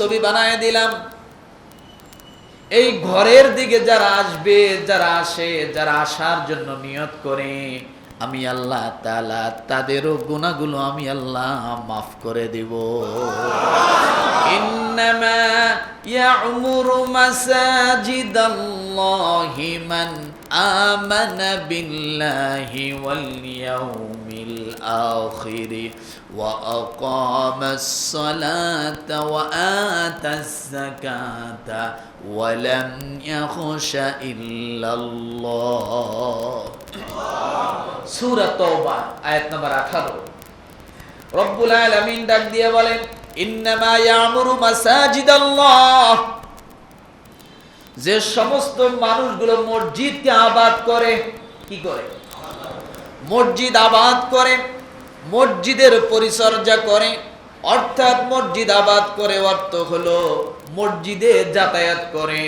ছবি বানায় দিলাম। এই ঘরের দিকে যারা আসবে, যারা আসে, যারা আসার জন্য নিয়ত করে, আমি আল্লাহ তাআলা তাদেরও গুনাহগুলো আমি আল্লাহ মাফ করে দেব। ইন্নামা ইয়া'মুরু মাসাজিদাল্লাহি মান আমানা বিল্লাহি ওয়াল ইয়াউমিল আখির ওয়া আকামাস সালাতা ওয়া আতাজ যাকাতা ওয়া লাম ইয়াখশা ইল্লাল্লাহ। সূরা তাওবা আয়াত নাম্বার 18। রব্বুল আলামিন ডাক দিয়ে বলেন, ইন্নামা ইয়া'মুরু মাসাজিদাল্লাহ, যে সমস্ত মানুষগুলো মসজিদকে আবাদ করে, কি করে? মসজিদ আবাদ করে, মসজিদের পরিচর্যা করে। অর্থাৎ মসজিদ আবাদ করে অর্থ হলো মসজিদে যাতায়াত করে।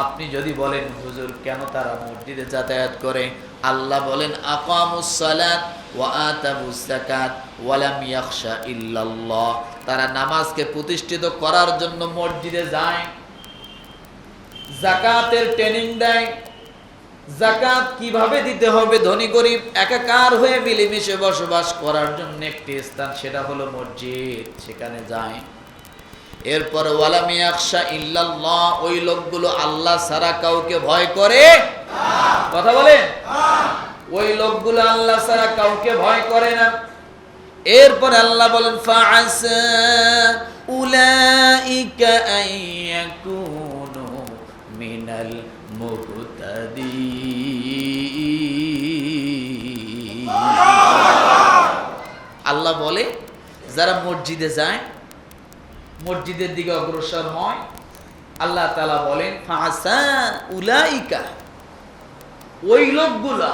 আপনি যদি বলেন হুজুর কেন তারা মসজিদে যাতায়াত করে, আল্লাহ বলেন আকামুস সালাত ওয়া আতাবুস যাকাত ওয়া লাম ইয়াখশা ইল্লাল্লাহ, তারা নামাজকে প্রতিষ্ঠিত করার জন্য মসজিদে যায়, যাকাতের ট্রেনিং দেয়। যাকাত কিভাবে দিতে হবে, ধনী গরিব একাকার হয়ে মিলেমিশে বসবাস করার জন্য একটি স্থান, সেটা হলো মসজিদ, সেখানে যায়। এরপর ওয়ালাম ইয়াখশা ইল্লাল্লাহ, ওই লোকগুলো আল্লাহ ছাড়া কাউকে ভয় করে না। কথা বলেন, ওই লোকগুলো আল্লাহ ছাড়া কাউকে ভয় করে না। এরপর আল্লাহ বলেন ফাআসা উলাইকা আইয়াকুনু মিনাল মুহতাদিন। আল্লাহ বলে যারা মসজিদে যায়, মসজিদের দিকে অগ্রসর হয়, আল্লাহ তাআলা বলেন ফাআসা উলাইকা, ওই লোকগুলা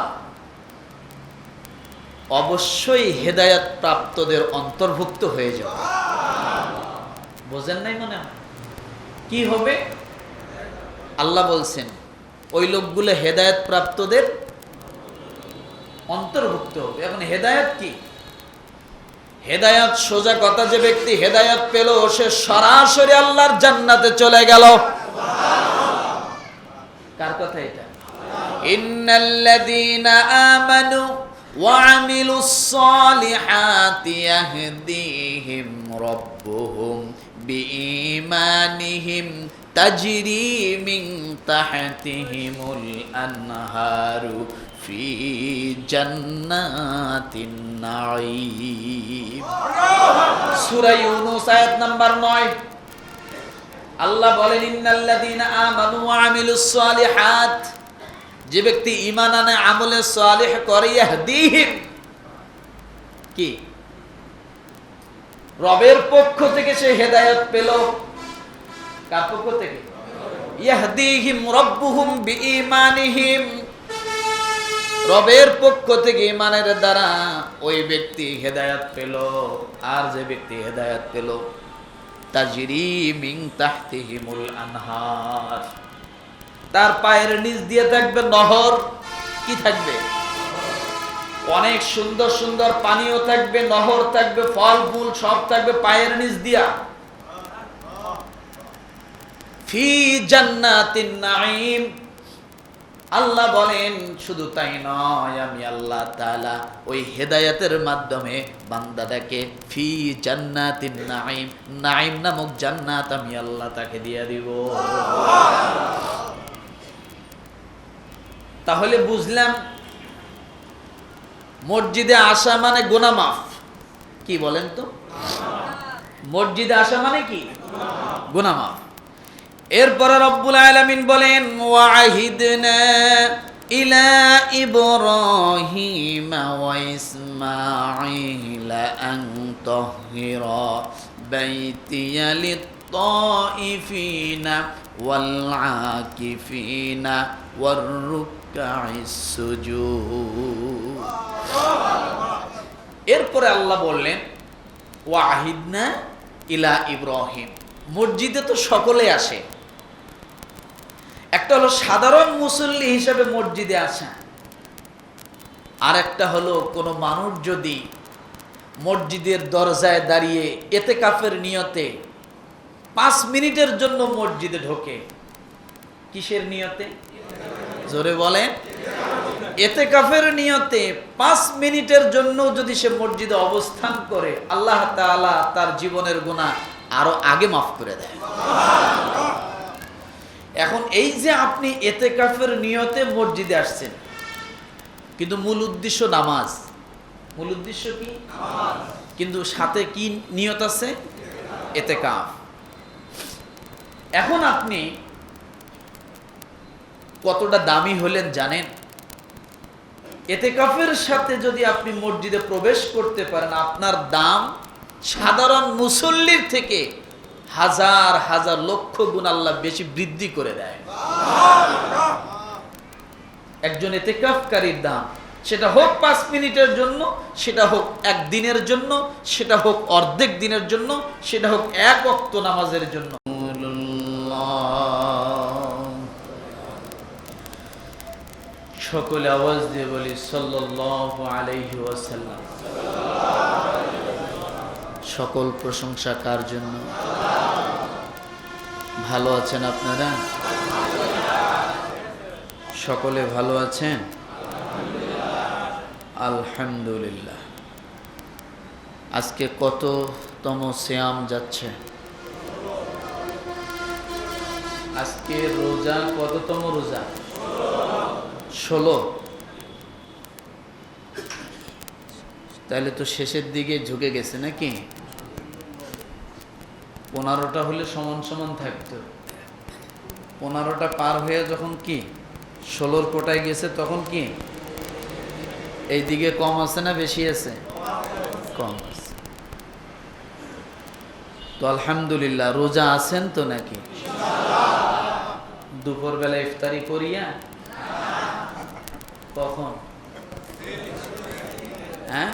অবশ্যই হেদায়েত প্রাপ্তদের অন্তর্ভুক্ত হয়ে যাবে। বোঝেন নাই মনে হয়? কি হবে? আল্লাহ বলছেন ওই লোকগুলো হেদায়েত প্রাপ্তদের অন্তর্ভুক্ত হবে। এখন হেদায়েত কি? হেদায়েত সোজা কথা, যে ব্যক্তি হেদায়েত পেল সে সরাসরি আল্লাহর জান্নাতে চলে গেল। কার কথা এটা? ইন্নাল্লাযীনা আমানু ওয়া আমিলুস সালিহাতি ইয়াহদিহিম রাব্বুহুম বিঈমানিহিম তাজরি মিন তাহতিহিমুল আনহারু ফি জান্নাতিন নাঈম। সূরা ইউনূস আয়াত নাম্বার 9। আল্লাহ বলেন ইন্নাল্লাযীনা আমানু ওয়া আমিলুস সালিহাত, যে ব্যক্তি ঈমান আনে আমলে সালিহ করে, ইয়াহদিহিম কি রবের পক্ষ থেকে সে হেদায়েত পেল। কার পক্ষ থেকে? ইয়াহদিহিম রাব্বুহুম বিঈমানিহিম, রবের পক্ষ থেকে ঈমানের দ্বারা ওই ব্যক্তি হেদায়েত পেল। আর যে ব্যক্তি হেদায়েত পেল, তাজরি মিন তাহতিহিমুল আনহার, তার পায়ের নিচ দিয়ে থাকবে নহর। কি থাকবে? অনেক সুন্দর সুন্দর পানিও থাকবে, নহর থাকবে, ফল ফুল সব থাকবে পায়ের নিচ দিয়া। ফি জান্নাতিন নাঈম। আল্লাহ বলেন শুধু তাই নয়, আমি আল্লাহ তাআলা ওই হেদায়েতের মাধ্যমে বান্দাটাকে ফি জান্নাতিন নাঈম, নাঈম নামক জান্নাত আমি আল্লাহ তাকে দিয়ে দিব। তাহলে বুঝলাম মসজিদে আসা মানে গুনাহ মাফ। কি বলেন তো? মসজিদে আসা মানে কি? গুনাহ মাফ। এরপর রব্বুল আলামিন বলেন ওয়াহিদনা ইলা ইব্রাহিম ওয়া ইসমাঈল আন তাহহিরা বাইতিয়া লিত-তাইফিনা ওয়াল আকিফিনা ওয়ার রুকআইস সুজুদ। এরপরে আল্লাহ বললেন ওয়াহিদনা ইলা ইব্রাহিম। মসজিদে তো সকলে আসে, একটা হলো সাধারণ মুসল্লি হিসেবে মসজিদে আসা, আর একটা হলো কোনো মানুষ যদি মসজিদের দরজায় দাঁড়িয়ে ইতিকাফের নিয়তে 5 মিনিটের জন্য মসজিদে ঢোকে, কিসের নিয়তে? জোরে বলেন। ইতিকাফের নিয়তে 5 মিনিটের জন্য যদি সে মসজিদে অবস্থান করে, আল্লাহ তাআলা তার জীবনের গুনাহ আরো আগে মাফ করে দেয়। এখন এই যে আপনি ইতিকাফের নিয়তে মসজিদে আসছেন, কিন্তু মূল উদ্দেশ্য নামাজ। মূল উদ্দেশ্য কি? নামাজ। কিন্তু সাথে কি নিয়ত আছে? ইতিকাফ। এখন আপনি কতটা দামি হলেন জানেন? ইতিকাফের সাথে যদি আপনি মসজিদে প্রবেশ করতে পারেন, আপনার দাম সাধারণ মুসল্লির থেকে হাজার হাজার লক্ষ গুণ আল্লাহ বেশি বৃদ্ধি করে দেয়। একজন ইতিকাফকারীর দাম, সেটা হোক 5 মিনিটের জন্য, সেটা হোক 1 দিনের জন্য, সেটা হোক অর্ধেক দিনের জন্য, সেটা হোক 1 ওয়াক্ত নামাজের জন্য। সকলে আওয়াজ দিয়ে বলি সাল্লাল্লাহু আলাইহি ওয়াসাল্লাম। সকল প্রশংসা কার জন্য? ভালো আছেন আপনারা? সকলে ভালো আছেন? আলহামদুলিল্লাহ। আজকে কততম সিয়াম যাচ্ছে? আজকে রোজা কততম রোজা? 16। তাহলে তো শেষের দিকে ঝুঁকে গেছে নাকি? 15টা হলে সমান সমান থাকতো। 15টা পার হয়ে যখন কি 16-র কোটায় গেছে, তখন কি এই দিকে কম আছে না বেশি আছে? কম আছে। তো আলহামদুলিল্লাহ, রোজা আছেন তো নাকি? দুপুরবেলা ইফতারি করিয়া কখন? হ্যাঁ,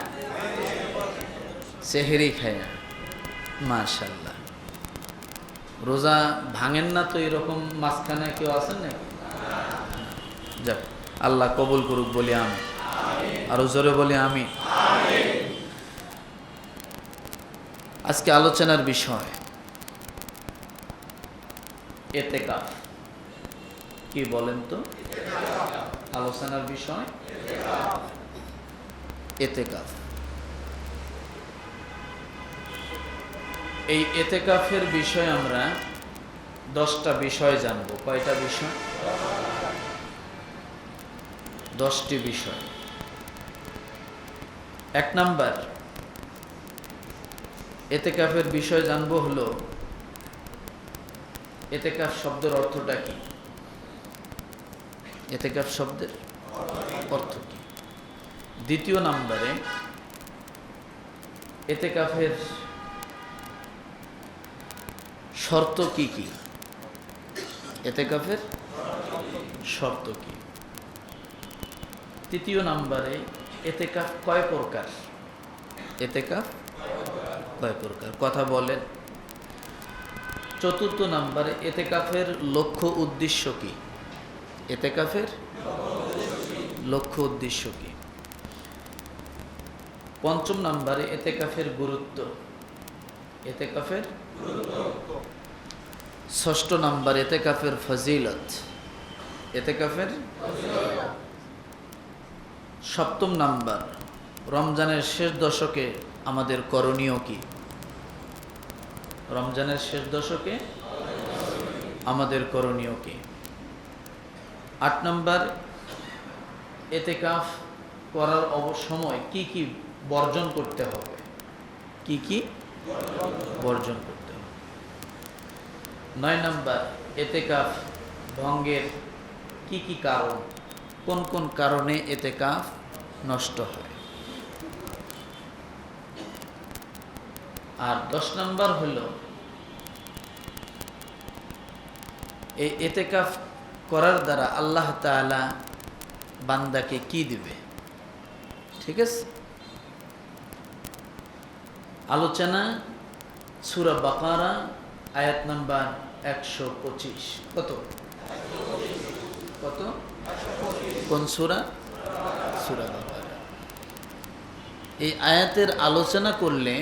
সেহরি খায়া। মাশাআল্লাহ। রোজা ভাঙেন না তো? এরকম মাঝখানে কেউ আছেন নাকি? যাক, আল্লাহ কবুল করুক বলি আমি। আরো জোরে বলি আমি। আজকে আলোচনার বিষয় ইতিকাফ। কি বলেন তো? আলোচনার বিষয় ইতিকাফ। এই ইতিকাফের বিষয়ে আমরা 10টা বিষয় জানব। কয়টা বিষয়? 10টি বিষয়। 1 নাম্বার, ইতিকাফের বিষয় জানব হলো ইতিকাফ শব্দের অর্থটা কি? ইতিকাফ শব্দের অর্থ কি? 2য় নাম্বারে, ইতিকাফের শর্ত কি কি? ইতিকাফের শর্ত কি? 3য় নাম্বারে, ইতিকাফ কয় প্রকার? ইতিকাফ কয় প্রকার? কথা বলেন। 4র্থ নাম্বারে, ইতিকাফের লক্ষ্য উদ্দেশ্য কি? ইতিকাফের লক্ষ্য উদ্দেশ্য কি? 5ম নাম্বারে, ইতিকাফের গুরুত্ব। ইতিকাফের 6ষ্ঠ নাম্বার, ইতিকাফের ফজিলত। ইতিকাফের 7ম নাম্বার, রমজানের শেষ দশকে আমাদের করণীয় কি? রমজানের শেষ দশকে আমাদের করণীয় কি? 8 নাম্বার, ইতিকাফ করার সময় কি কি বর্জন করতে হবে? কি কি বর্জন করতে হবে? 9 নাম্বার, ইতিকাফ ভঙ্গের কি কি কারণ? কোন কোন কারণে ইতিকাফ নষ্ট হয়? আর 10 নাম্বার হলো এই ইতিকাফ করার দ্বারা আল্লাহ তাআলা বান্দাকে কি দিবে? ঠিক আছে। আলোচনা সূরা বাকারা আয়াত নাম্বার 125। কত? কত? কোন সূরা? সূরা বাকারা। এই আয়াতের আলোচনা করলে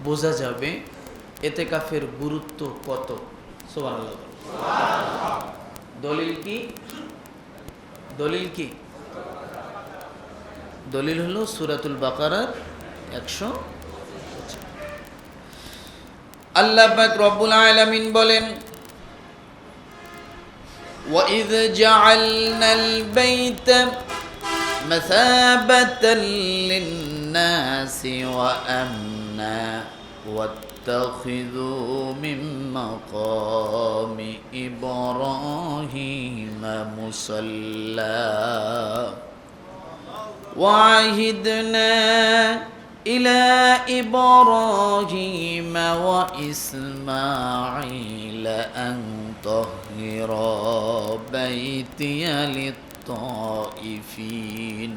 বোঝা যাবে এতেকাফের গুরুত্ব কত? সুবহানাল্লাহ। দলিল কি? দলিল কি? দলিল হলো সূরাতুল বাকারার 100। আল্লাহ পাক রব্বুল আলামিন বলেন, وَإِذْ جَعَلْنَا الْبَيْتَ مَثَابَةً لِلنَّاسِ وَأَمْنًا وَاتَّخِذُوا مِن مَّقَامِ إِبْرَاهِيمَ مُصَلًّى وَعَهِدْنَا إِلَى إِبْرَاهِيمَ وَإِسْمَاعِيلَ أَن طَهِّرَا بَيْتِيَ لِلطَّائِفِينَ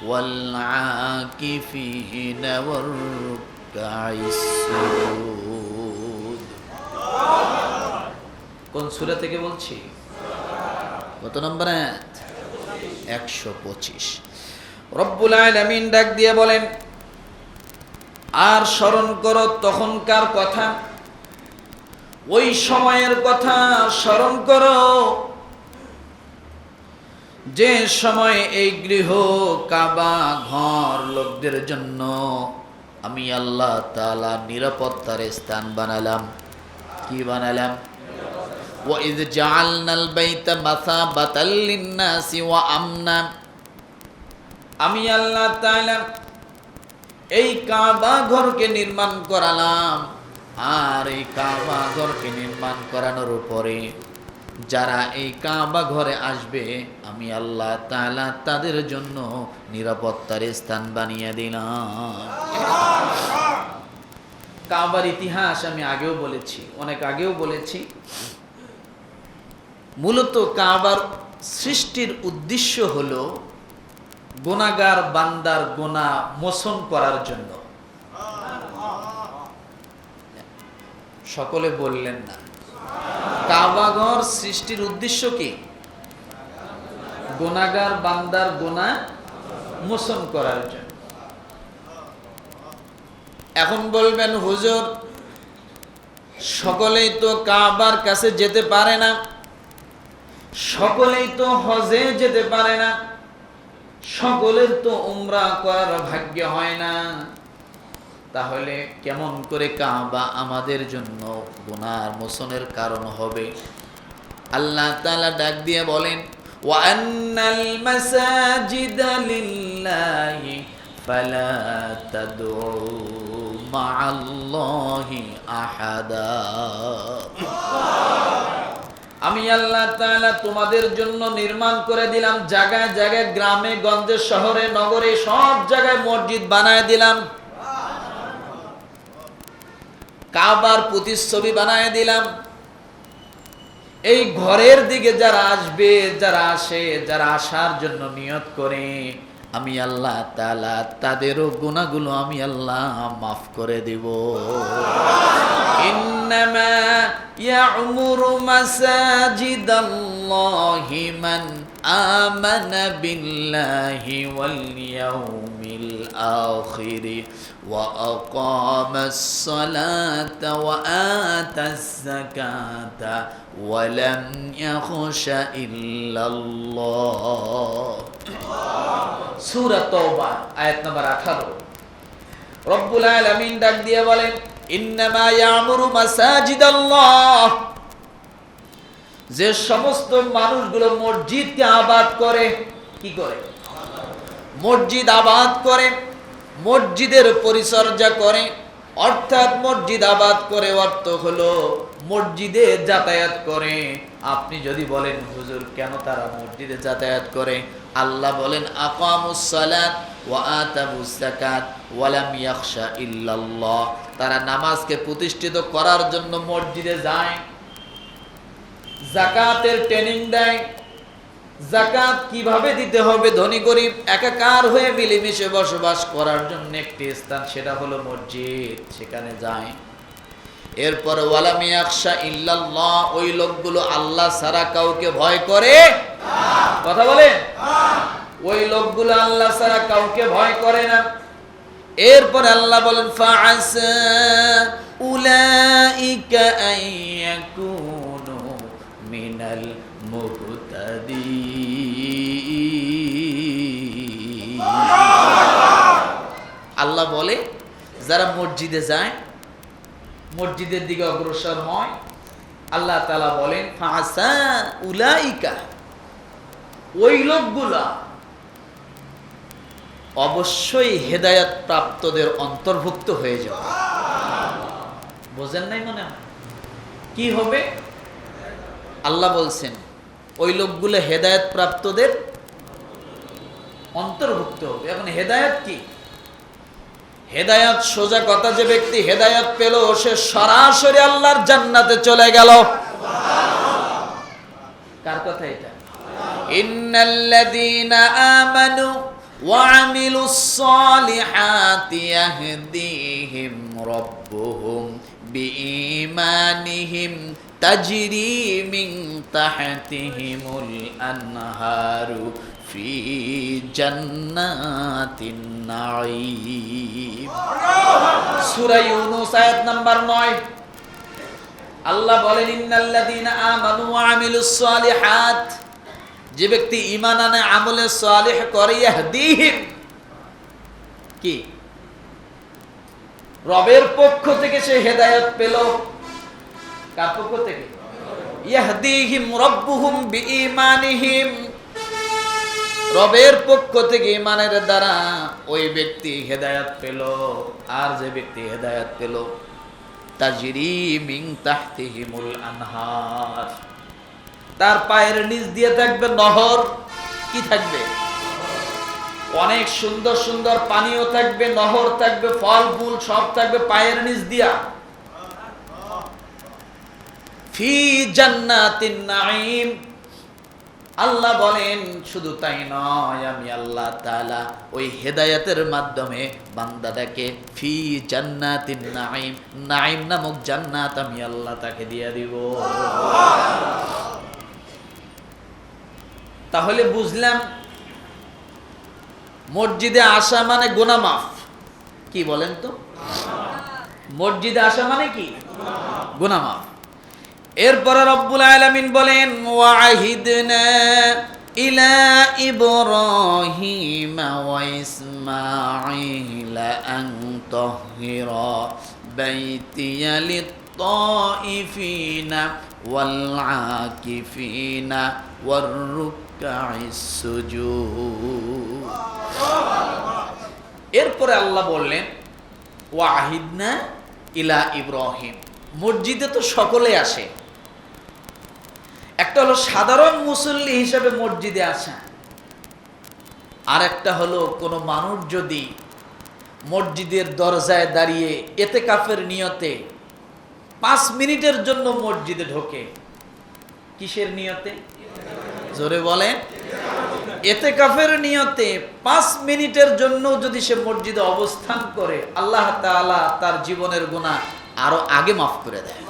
وَالْعَاكِفِينَ وَالرُّكَّعِ السُّجُودِ। কোন সূরা থেকে বলছি? কত নম্বর আয়াত? 125। রব্বুল আলামিন ডাক দিয়ে বলেন, আর স্মরণ করো তখনকার কথা, ওই সময়ের কথা স্মরণ করো যে সময় এই গৃহ কাবা ঘর লোকদের জন্য আমি আল্লাহ তাআলা নিরাপত্তার স্থান বানালাম। কি বানালাম? وَإِذْ جَعَلْنَا الْبَيْتَ مَثَابَةً لِلنَّاسِ وَأَمْنًا। আমি আল্লাহ তাআলা এই কাবা ঘরকে নির্মাণ করালাম, আর এই কাবা ঘরকে নির্মাণ করানোর উপরে যারা এই কাবা ঘরে আসবে আমি আল্লাহ তাআলা তাদের জন্য নিরাপত্তার স্থান বানিয়ে দিলাম। কাবার ইতিহাস আমি আগেও বলেছি, অনেক আগেও বলেছি। মূলত কাবার সৃষ্টির উদ্দেশ্য হলো গুনাহগার বান্দার গুনাহ মোচন করার জন্য। সকলে বললেন না। কাবা ঘর সৃষ্টির উদ্দেশ্য কি? গুনাহগার বান্দার গুনাহ মোচন করার জন্য। এখন বলবেন, হুজুর সকলেই তো কাবার কাছে যেতে পারে না, সকলেই তো হজে যেতে পারে না, সকলের তো উমরা করার ভাগ্য হয় না, তাহলে কেমন করে কাবা আমাদের জন্য গুনাহ মোচনের কারণ হবে? আল্লাহ তাআলা ডাক দিয়ে বলেন, ওয়া আন্নাল মাসাজিদা লিল্লাহি ফালা তাদউ মা'আল্লাহি আহাদা। আমি আল্লাহ তাআলা তোমাদের জন্য নির্মাণ করে দিলাম, জায়গায় জায়গায়, গ্রামে গঞ্জে, শহরে নগরে, সব জায়গায় মসজিদ বানায় দিলাম, কাবার প্রতিচ্ছবি বানায় দিলাম। এই ঘরের দিকে যারা আসবে, যারা আসে, যারা আসার জন্য নিয়ত করে আমি আল্লাহ তাআলা তাদেরও গুনাহগুলো আমি আল্লাহ মাফ করে দিব। ইন্নামা ইয়া'মুরু মাসাজিদাল্লাহি মান আমানা বিল্লাহি ওয়াল ইয়াউমিল আখির ওয়া আকামাস সালাতা ওয়া আতাস যাকাতা ওয়া লাম ইয়াখশা ইল্লাল্লাহ। সূরা তাওবা আয়াত নম্বর 18। রব্বুল আলামিন ডাক দিয়ে বলেন, ইন্নামা ইয়া'মুরু মাসাজিদাল্লাহ, যে সমস্ত মানুষগুলো মসজিদকে আবাদ করে, কি করে? মসজিদ আবাদ করে, মসজিদের পরিচর্যা করে, অর্থাৎ মসজিদ আবাদ করে অর্থ হলো মসজিদে যাতায়াত করে। আপনি যদি বলেন, হুজুর কেন তারা মসজিদে যাতায়াত করে? আল্লাহ বলেন, আকামুস সালাত ওয়া আতাবুস যাকাত ওয়া লাম ইয়াখশা ইল্লাল্লাহ। তারা নামাজকে প্রতিষ্ঠিত করার জন্য মসজিদে যায়, যাকাতের ট্রেনিং দেয়, যাকাত কিভাবে দিতে হবে ধনী গরিব একাকার হয়ে মিলেমিশে বসবাস করার জন্য একটি স্থান, সেটা হলো মসজিদ, সেখানে যায়। এরপর ওয়ালাম ইয়াখশা ইল্লাল্লাহ, ওই লোকগুলো আল্লাহ ছাড়া কাউকে ভয় করে কথা বলেন, ওই লোকগুলো আল্লাহ ছাড়া কাউকে ভয় করে না। এরপর আল্লাহ বলেন ফাআসা উলাইকা আইয়াকুনু মিনাল মুহতাদিন। আল্লাহ বলে যারা মসজিদে যায়, মসজিদের দিকে অগ্রসর হয়, আল্লাহ তাআলা বলেন ফাআসা উলাইকা, ওই লোকগুলা অবশ্যই হেদায়েত প্রাপ্তদের অন্তর্ভুক্ত হয়ে যাবে। বোঝেন নাই মনে হয়? কি হবে? আল্লাহ বলছেন ওই লোকগুলো হেদায়েত প্রাপ্তদের অন্তর্ভুক্ত হবে। এখন হেদায়েত কি? হেদায়েত সোজা কথা, যে ব্যক্তি হেদায়েত পেল সে সরাসরি আল্লাহর জান্নাতে চলে গেল। কার কথা এটা? ইন্নাল্লাযীনা আমানু ওয়া আমিলুস সালিহাতি ইয়াহদিহিম রাব্বুহুম বিঈমানিহিম তাজরি মিন তাহতিহিমুল আনহারু ফি জান্নাতিন নাঈম। সূরা ইউনূস আয়াত নাম্বার 9। আল্লাহ বলেন ইন্নাল্লাযীনা আমানু ওয়া আমিলুস সালিহাত, যে ব্যক্তি ঈমান আনে আমলে সালিহ করে, ইয়াহদিহিম কি রবের পক্ষ থেকে সে হেদায়েত পেল। কার পক্ষ থেকে? ইয়াহদিহিম রাব্বুহুম বিঈমানিহিম, রবের পক্ষ থেকে ঈমানের দ্বারা ওই ব্যক্তি হেদায়েত পেল। আর যে ব্যক্তি হেদায়েত পেল তাজরি মিন তাহতিহিমুল আনহার, তার পায়ের নিচ দিয়ে থাকবে নহর। কি থাকবে? অনেক সুন্দর সুন্দর পানিও থাকবে, নহর থাকবে, ফল ফুল সব থাকবে পায়ের নিচ দিয়া। ফি জান্নাতিন নাঈম। আল্লাহ বলেন শুধু তাই নয়, আমি আল্লাহ তাআলা ওই হেদায়েতের মাধ্যমে বান্দাটাকে ফি জান্নাতিন নাঈম, নাঈম নামক জান্নাত আমি আল্লাহ তাকে দিয়ে দিব। তাহলে বুঝলাম মসজিদে আসা মানে গুনাহ মাফ। কি বলেন তো? মসজিদে আসা মানে কি? গুনাহ মাফ। এরপরে রব্বুল আলামিন বলেন ওয়াহিদনা ইলা ইব্রাহিম ওয়া ইসমাঈল আন তাহহিরা বাইতিয়া লিত-তাইফিনা ওয়াল আকিফিনা ওয়ার রুকআইস সুজুদ। এরপরে আল্লাহ বললেন ওয়াহিদনা ইলা ইব্রাহিম। মসজিদে তো সকলে আসে, একটা হলো সাধারণ মুসল্লি হিসেবে মসজিদে আসা, আর একটা হলো কোনো মানুষ যদি মসজিদের দরজায় দাঁড়িয়ে ইতিকাফের নিয়তে 5 মিনিটের জন্য মসজিদে ঢোকে। কিসের নিয়তে? জোরে বলেন। ইতিকাফের নিয়তে 5 মিনিটের জন্য যদি সে মসজিদে অবস্থান করে, আল্লাহ তাআলা তার জীবনের গুনাহ আরো আগে মাফ করে দেয়।